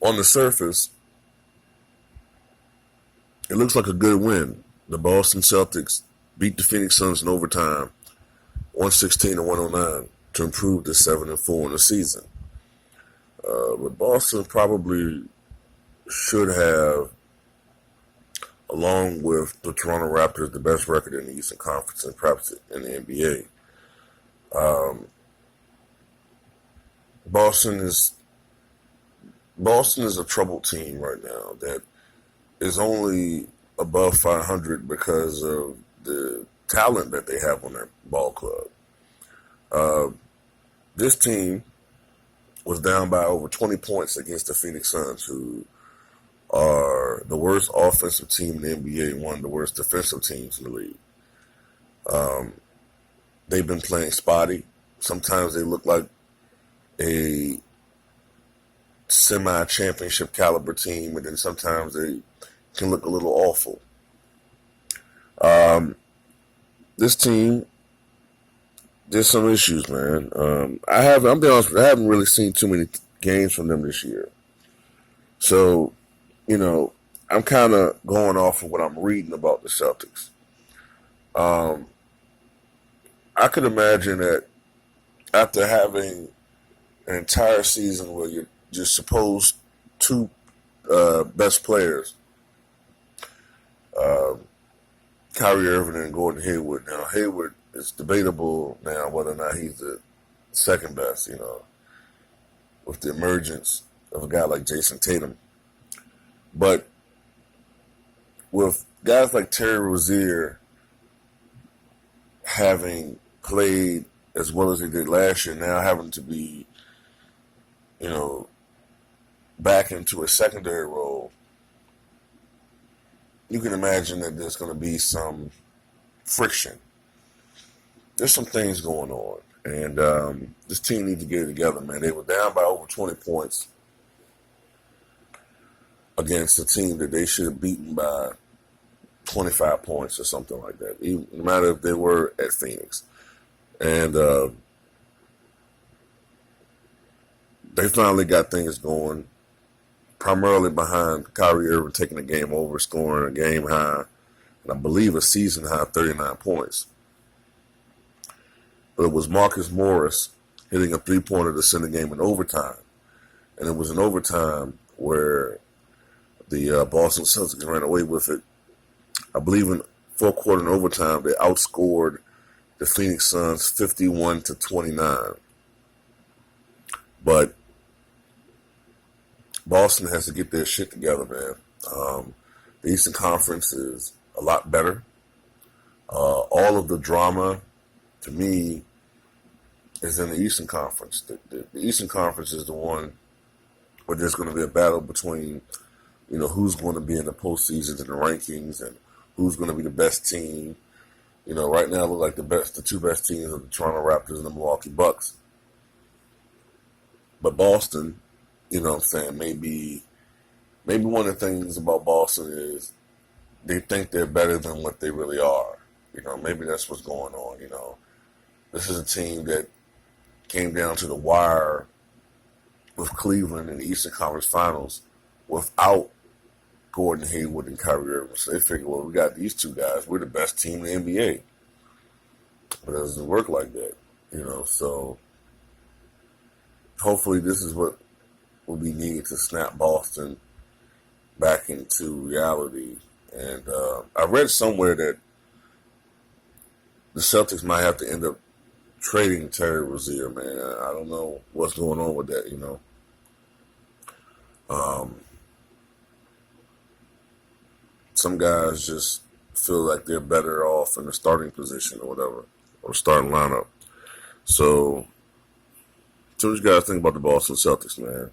on the surface, it looks like a good win. The Boston Celtics beat the Phoenix Suns in overtime, 116 to 109, to improve to 7-4 in the season. But Boston probably should have, along with the Toronto Raptors, the best record in the Eastern Conference and perhaps in the NBA. Um, Boston is Boston is a troubled team right now that is only above 500 because of the talent that they have on their ball club. Uh, this team was down by over 20 points against the Phoenix Suns, who are the worst offensive team in the NBA and one of the worst defensive teams in the league. Um, they've been playing spotty. Sometimes they look like a semi-championship caliber team, and then sometimes they can look a little awful. Um, this team, there's some issues, man. I'm being honest with you, I haven't really seen too many games from them this year. So, I'm kind of going off of what I'm reading about the Celtics. Um, I could imagine that after having an entire season where you're just supposed two best players, uh, Kyrie Irving and Gordon Hayward. Now, Hayward is debatable now whether or not he's the second best, with the emergence of a guy like Jason Tatum. But with guys like Terry Rozier having played as well as he did last year, now having to be, back into a secondary role, you can imagine that there's going to be some friction. There's some things going on. And this team needs to get it together, man. They were down by over 20 points against a team that they should have beaten by 25 points or something like that, even, no matter if they were at Phoenix. And they finally got things going, primarily behind Kyrie Irving taking the game over, scoring a game high, and I believe a season high 39 points. But it was Marcus Morris hitting a three-pointer to send the game in overtime. And it was in overtime where the Boston Celtics ran away with it. I believe in fourth quarter and overtime, they outscored the Phoenix Suns 51 to 29. But Boston has to get their shit together, man. The Eastern Conference is a lot better. All of the drama, to me, is in the Eastern Conference. The Eastern Conference is the one where there's going to be a battle between, who's going to be in the postseasons and the rankings and who's going to be the best team. Right now, it looks like the two best teams are the Toronto Raptors and the Milwaukee Bucks. But Boston, what I'm saying, maybe one of the things about Boston is they think they're better than what they really are. Maybe that's what's going on. This is a team that came down to the wire with Cleveland in the Eastern Conference Finals without Gordon Hayward and Kyrie Irving. So they figure, well, we got these two guys. We're the best team in the NBA. But it doesn't work like that, So hopefully this is what will be needed to snap Boston back into reality. And I read somewhere that the Celtics might have to end up trading Terry Rozier, man. I don't know what's going on with that, Some guys just feel like they're better off in the starting position or whatever, or starting lineup. So, what you guys think about the Boston Celtics, man?